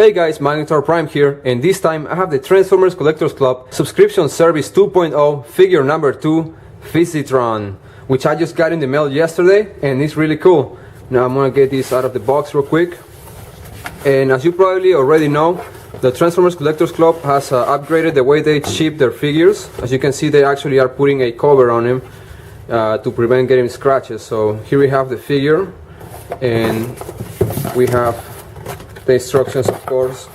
Hey guys, Magnetar Prime here, and this time I have the Transformers Collectors Club Subscription Service 2.0 figure number 2 Fisitron, which I just got in the mail yesterday, and it's really cool. Now I'm gonna get this out of the box real quick. And as you probably already know, the Transformers Collectors Club has upgraded the way they ship their figures. As you can see, they actually are putting a cover on them to prevent getting scratches. So here we have the figure, and we have the instructions, of course,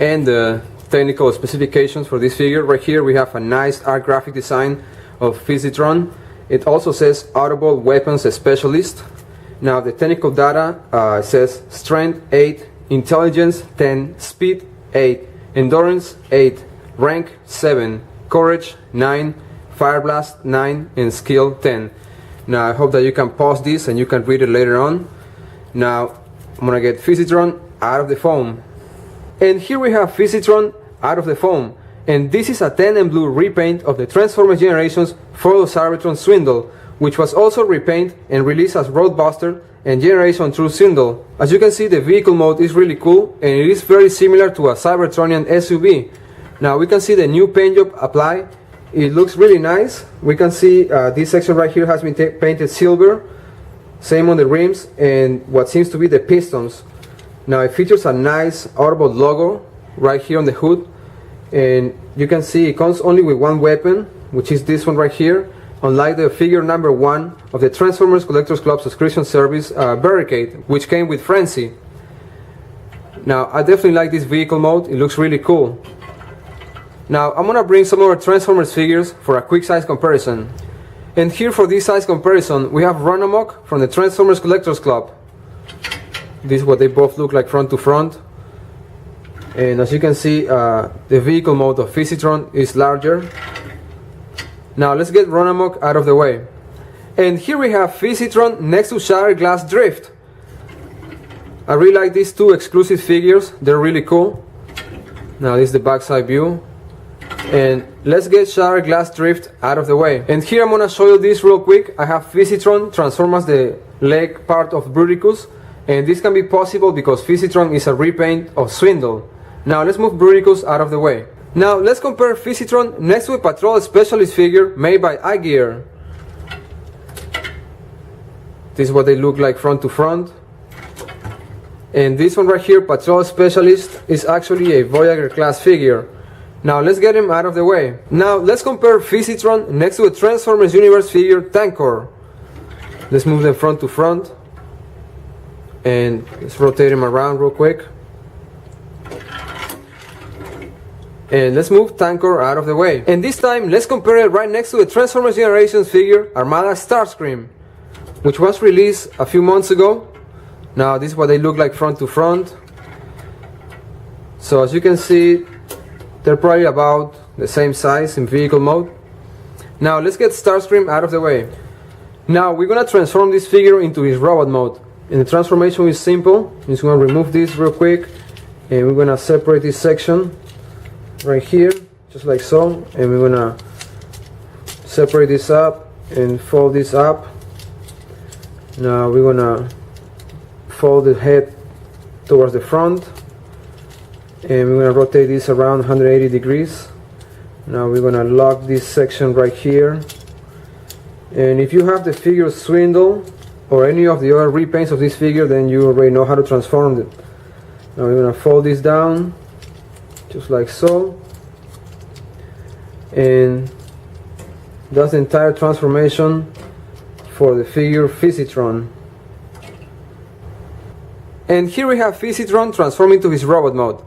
and the technical specifications for this figure. Right here we have a nice art graphic design of Fisitron. It also says Audible Weapons Specialist. Now the technical data says Strength 8, Intelligence 10, Speed 8, Endurance 8, Rank 7, Courage 9, Fire Blast 9, and Skill 10. Now I hope that you can pause this and you can read it later on. Now I'm gonna get Fisitron out of the foam, and here we have Fisitron out of the foam, and this is a tan and blue repaint of the Transformers Generations for the Cybertron Swindle, which was also repainted and released as Roadbuster and Generation through Swindle. As you can see, the vehicle mode is really cool, and it is very similar to a Cybertronian SUV. Now we can see the new paint job applied. It looks really nice. We can see this section right here has been painted silver. Same on the rims and what seems to be the pistons. Now it features a nice Audible logo right here on the hood, and you can see it comes only with one weapon, which is this one right here, unlike the figure number 1 of the Transformers Collectors Club subscription service Barricade, which came with Frenzy. Now I definitely like this vehicle mode. It looks really cool. Now I'm gonna bring some more Transformers figures for a quick size comparison. And here for this size comparison, we have Run Amok from the Transformers Collectors Club. This is what they both look like front to front. And as you can see, the vehicle mode of Fisitron is larger. Now let's get Run Amok out of the way. And here we have Fisitron next to Shattered Glass Drift. I really like these two exclusive figures. They're really cool. Now this is the backside view. And let's get Shattered Glass Drift out of the way. And here I'm gonna show you this real quick. I have Fisitron transform as the leg part of Bruticus, and this can be possible because Fisitron is a repaint of Swindle. Now let's move Bruticus out of the way. Now let's compare Fisitron next to a Patrol Specialist figure made by iGear. This is what they look like front to front. And this one right here, Patrol Specialist, is actually a Voyager class figure. Now let's get him out of the way. Now let's compare Fisitron next to a Transformers Universe figure, Tankor. Let's move them front to front, and let's rotate him around real quick. And let's move Tankor out of the way. And this time let's compare it right next to a Transformers Generations figure, Armada Starscream, which was released a few months ago. Now this is what they look like front to front. So as you can see, they're probably about the same size in vehicle mode. Now let's get Starscream out of the way. Now we're gonna transform this figure into his robot mode. And the transformation is simple. I'm just gonna remove this real quick, and we're gonna separate this section right here, just like so. And we're gonna separate this up and fold this up. Now we're gonna fold the head towards the front, and we're going to rotate this around 180 degrees. Now we're going to lock this section right here. And if you have the figure Swindle or any of the other repaints of this figure, then you already know how to transform it. Now we're going to fold this down just like so, and that's the entire transformation for the figure Fisitron. And here we have Fisitron transforming to his robot mode.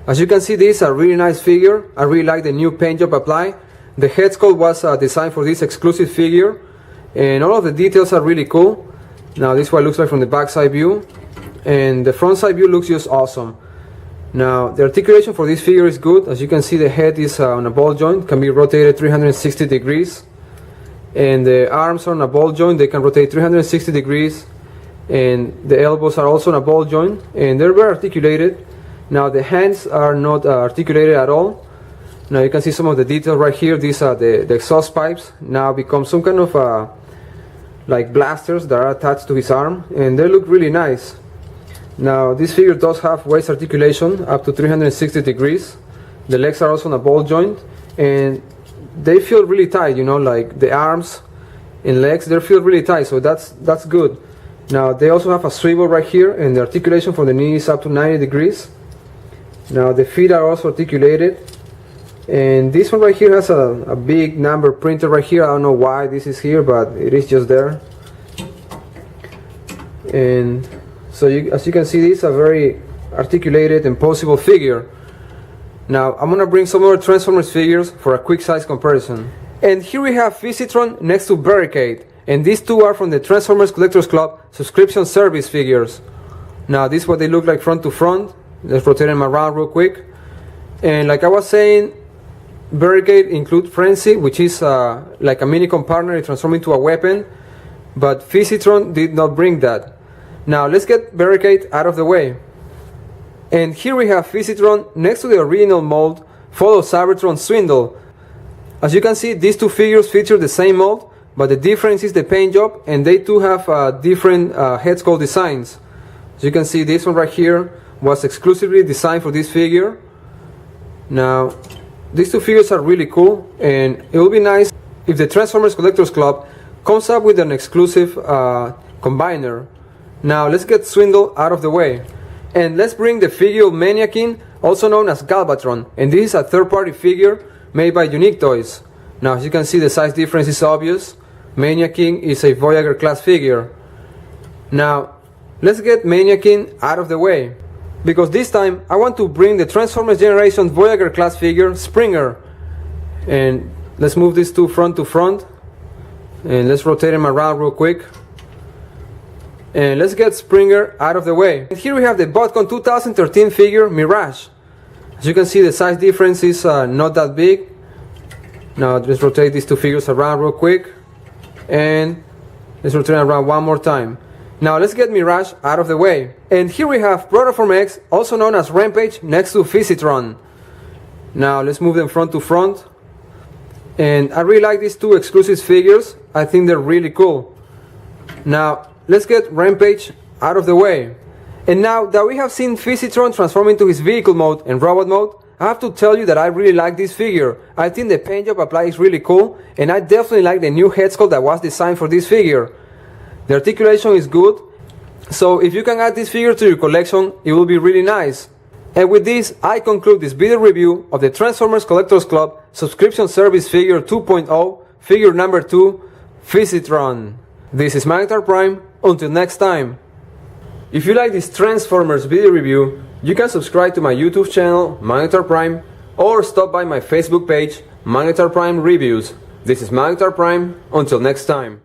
As you can see, this is a really nice figure. I really like the new paint job applied. The head sculpt was designed for this exclusive figure, and all of the details are really cool. Now this is what it looks like from the backside view, and the front side view looks just awesome. Now the articulation for this figure is good. As you can see, the head is on a ball joint, can be rotated 360 degrees, and the arms are on a ball joint, they can rotate 360 degrees, and the elbows are also on a ball joint, and they're very articulated. Now the hands are not articulated at all. Now you can see some of the detail right here. These are the exhaust pipes. Now become some kind of like blasters that are attached to his arm, and they look really nice. Now this figure does have waist articulation up to 360 degrees. The legs are also on a ball joint, and they feel really tight, you know, like the arms and legs, they feel really tight, so that's good. Now they also have a swivel right here, and the articulation for the knee is up to 90 degrees. Now the feet are also articulated, and this one right here has a big number printed right here. I don't know why this is here, but it is just there. And so as you can see, this is a very articulated and posable figure. Now I'm gonna bring some more Transformers figures for a quick size comparison. And here we have Fisitron next to Barricade, and these two are from the Transformers Collectors Club subscription service figures. Now this is what they look like front to front. Let's rotate them around real quick. And like I was saying, Barricade include Frenzy, which is like a mini compartner transforming into a weapon, but Fisitron did not bring that. Now let's get Barricade out of the way. And here we have Fisitron next to the original mold, followed Cybertron Swindle. As you can see, these two figures feature the same mold, but the difference is the paint job, and they too have different head sculpt designs. As you can see, this one right here was exclusively designed for this figure. Now, these two figures are really cool, and it will be nice if the Transformers Collectors Club comes up with an exclusive combiner. Now, let's get Swindle out of the way. And let's bring the figure of Maniakin, also known as Galvatron, and this is a third-party figure made by Unique Toys. Now as you can see, the size difference is obvious. Maniakin is a Voyager class figure. Now let's get Maniakin out of the way, because this time I want to bring the Transformers Generation Voyager class figure, Springer. And let's move these two front to front, and let's rotate them around real quick. And let's get Springer out of the way. And here we have the BotCon 2013 figure, Mirage. As you can see, the size difference is not that big. Now let's rotate these two figures around real quick. And let's rotate them around one more time. Now let's get Mirage out of the way. And here we have Protoform X, also known as Rampage, next to Fisitron. Now let's move them front to front. And I really like these two exclusive figures. I think they're really cool. Now let's get Rampage out of the way. And now that we have seen Fisitron transform into his vehicle mode and robot mode, I have to tell you that I really like this figure. I think the paint job applied is really cool, and I definitely like the new head sculpt that was designed for this figure. The articulation is good, so if you can add this figure to your collection, it will be really nice. And with this, I conclude this video review of the Transformers Collectors Club subscription service figure 2.0, figure number 2, Fisitron. This is Magnetar Prime. Until next time. If you like this Transformers video review, you can subscribe to my YouTube channel, Magnetar Prime, or stop by my Facebook page, Magnetar Prime Reviews. This is Magnetar Prime. Until next time.